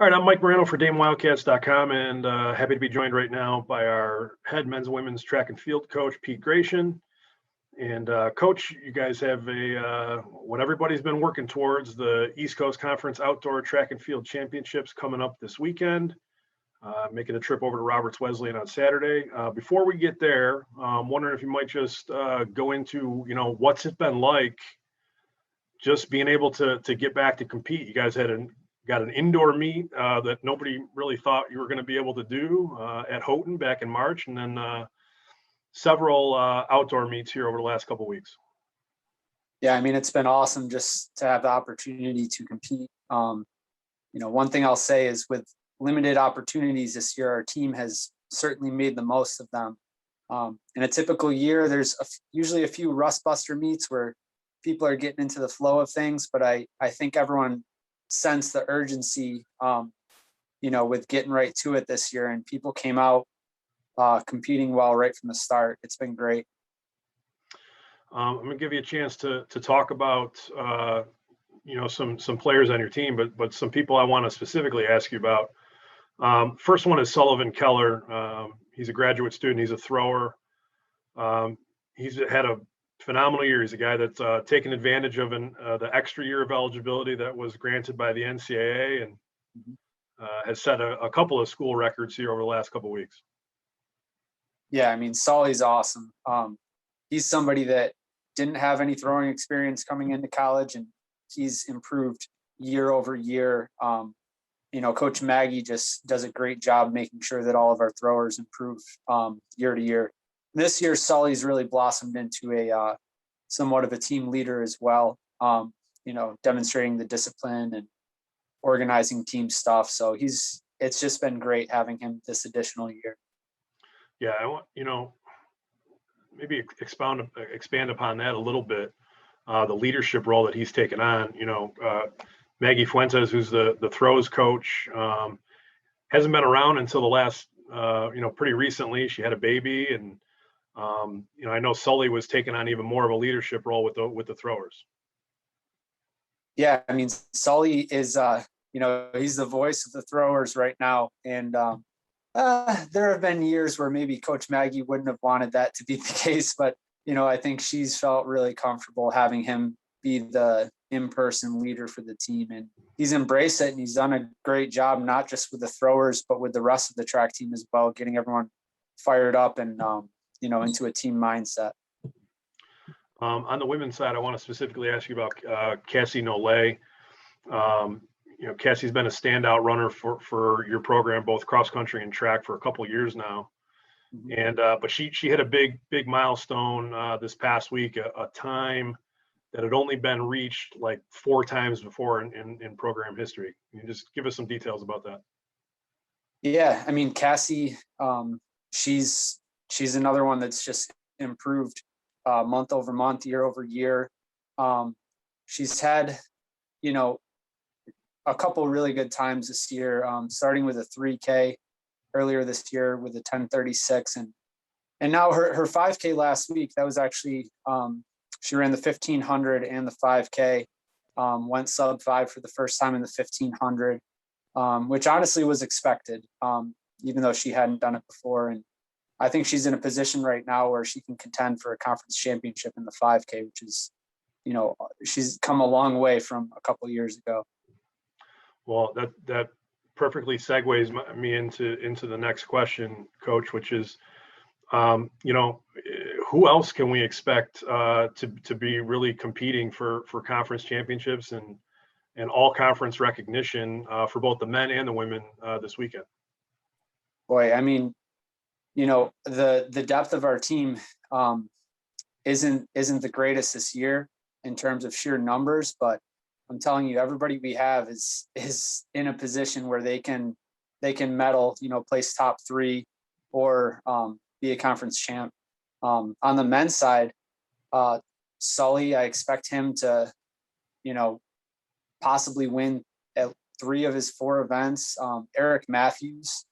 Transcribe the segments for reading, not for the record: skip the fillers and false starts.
All right, I'm Mike Moreno for DameWildcats.com, and happy to be joined right now by our head men's and women's track and field coach, Pete Gratien. And Coach, you guys have what everybody's been working towards, the East Coast Conference Outdoor Track and Field Championships coming up this weekend, making a trip over to Roberts Wesleyan on Saturday. Before we get there, I'm wondering if you might just go into, what's it been like just being able to get back to compete. You guys got an indoor meet that nobody really thought you were going to be able to do at Houghton back in March, and then several outdoor meets here over the last couple of weeks. Yeah, I mean, it's been awesome just to have the opportunity to compete. One thing I'll say is with limited opportunities this year, our team has certainly made the most of them. In a typical year, there's usually a few rust buster meets where people are getting into the flow of things, but I think everyone sensed the urgency, with getting right to it this year, and people came out competing well right from the start. It's been great. I'm going to give you a chance to talk about, some players on your team, but some people I want to specifically ask you about. First one is Sullivan Keller. He's a graduate student. He's a thrower. He's had a phenomenal year. He's a guy that's taken advantage of the extra year of eligibility that was granted by the NCAA, and has set a couple of school records here over the last couple of weeks. Yeah, I mean, Sully's awesome. He's somebody that didn't have any throwing experience coming into college, and he's improved year over year. Coach Maggie just does a great job making sure that all of our throwers improve year to year. This year, Sully's really blossomed into a somewhat of a team leader as well, demonstrating the discipline and organizing team stuff. So it's just been great having him this additional year. Yeah, I want, maybe expand upon that a little bit, the leadership role that he's taken on. Maggie Fuentes, who's the throws coach, hasn't been around until the last, pretty recently. She had a baby, and I know Sully was taking on even more of a leadership role with the throwers. Yeah, I mean, Sully is, he's the voice of the throwers right now, and there have been years where maybe Coach Maggie wouldn't have wanted that to be the case, but I think she's felt really comfortable having him be the in-person leader for the team, and he's embraced it, and he's done a great job, not just with the throwers, but with the rest of the track team as well, getting everyone fired up and into a team mindset. On the women's side, I want to specifically ask you about Cassie Nolay. Cassie's been a standout runner for your program, both cross country and track, for a couple of years now. And but she hit a big milestone this past week, a time that had only been reached like 4 times before in program history. Can you just give us some details about that? Yeah, I mean, Cassie, she's another one that's just improved month over month, year over year. She's had, a couple really good times this year, starting with a 3K earlier this year with a 10:36, and now her 5K last week. That was actually she ran the 1500 and the 5K, went sub 5 for the first time in the 1500, which honestly was expected, even though she hadn't done it before. And I think she's in a position right now where she can contend for a conference championship in the 5K, which is, she's come a long way from a couple of years ago. Well, that perfectly segues me into the next question, Coach, which is, who else can we expect to be really competing for conference championships and all conference recognition for both the men and the women this weekend? Boy, I mean, the depth of our team isn't the greatest this year in terms of sheer numbers, but I'm telling you, everybody we have is in a position where they can medal, place top 3 or be a conference champ. On the men's side, Sully, I expect him to, possibly win at 3 of his 4 events. Eric Matthews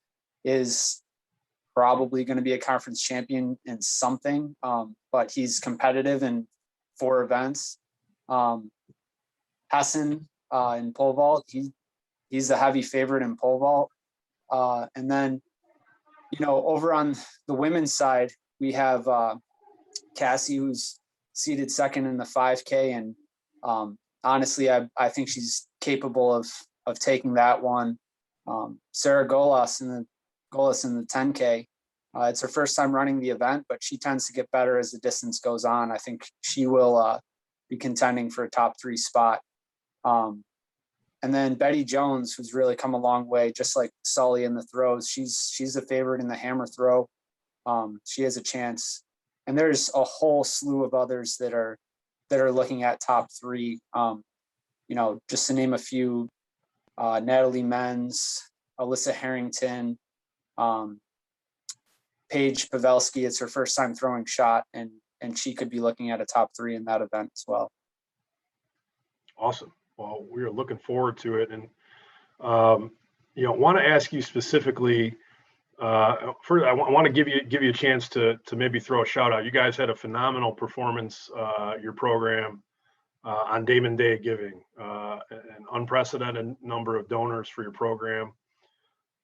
is probably going to be a conference champion in something, but he's competitive in 4 events. Hessen in pole vault, he's the heavy favorite in pole vault. And then, over on the women's side, we have Cassie, who's seated second in the 5K. And honestly, I think she's capable of taking that one. Sarah Golas in the 10K. It's her first time running the event, but she tends to get better as the distance goes on. I think she will be contending for a top 3 spot. And then Betty Jones, who's really come a long way, just like Sully in the throws. She's a favorite in the hammer throw. She has a chance. And there's a whole slew of others that are looking at top 3. Just to name a few, Natalie Menz, Alyssa Harrington, Paige Pavelski. It's her first time throwing shot, and she could be looking at a top 3 in that event as well. Awesome. Well, we are looking forward to it, and want to ask you specifically. First, I want to give you a chance to maybe throw a shout out. You guys had a phenomenal performance, your program on Damon Day of Giving, an unprecedented number of donors for your program.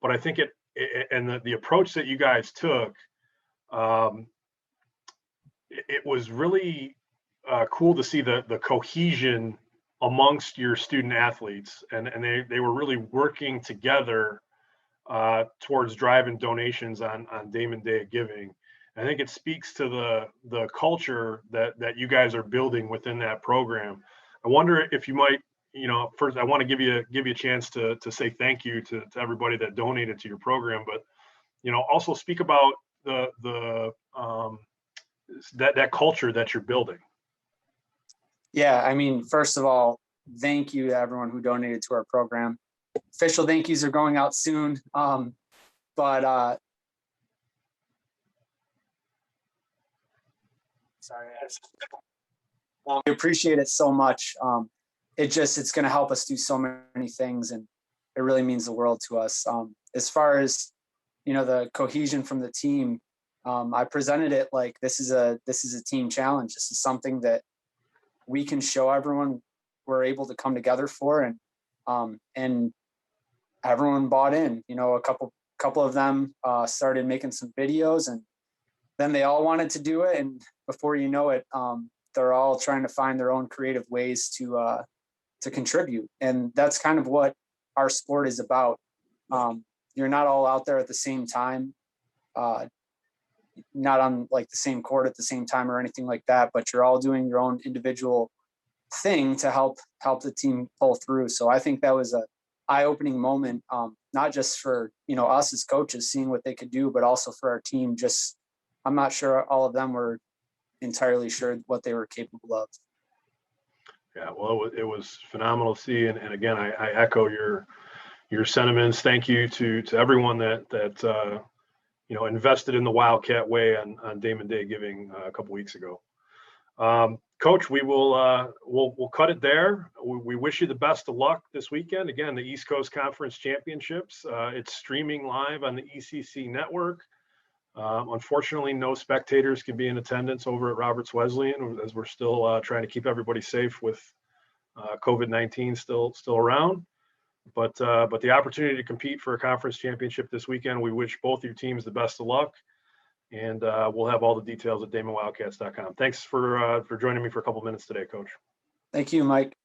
But I think the approach that you guys took, it was really cool to see the cohesion amongst your student athletes, and they were really working together towards driving donations on Damon Day of Giving. I think it speaks to the culture that you guys are building within that program. I wonder if you might, first I want to give you a chance to say thank you to everybody that donated to your program, but also speak about that culture that you're building. Yeah, I mean, first of all, thank you to everyone who donated to our program. Official thank yous are going out soon. Sorry. We appreciate it so much. It's going to help us do so many things, and it really means the world to us. As far as, the cohesion from the team, I presented it like this is a team challenge. This is something that we can show everyone we're able to come together for, and everyone bought in. A couple of them started making some videos, and then they all wanted to do it. And before you know it, they're all trying to find their own creative ways to contribute. And that's kind of what our sport is about. You're not all out there at the same time, not on like the same court at the same time or anything like that, but you're all doing your own individual thing to help the team pull through. So I think that was a eye-opening moment, not just for us as coaches seeing what they could do, but also for our team. Just, I'm not sure all of them were entirely sure what they were capable of. Yeah, well, it was phenomenal to see, and again, I echo your sentiments. Thank you to everyone that invested in the Wildcat way on Damon Day Giving a couple weeks ago. Coach, we'll cut it there. We wish you the best of luck this weekend. Again, the East Coast Conference Championships. It's streaming live on the ECC network. Unfortunately, no spectators can be in attendance over at Roberts Wesleyan, as we're still trying to keep everybody safe with COVID-19 still around. But the opportunity to compete for a conference championship this weekend, we wish both your teams the best of luck. And we'll have all the details at DamonWildcats.com. Thanks for joining me for a couple minutes today, Coach. Thank you, Mike.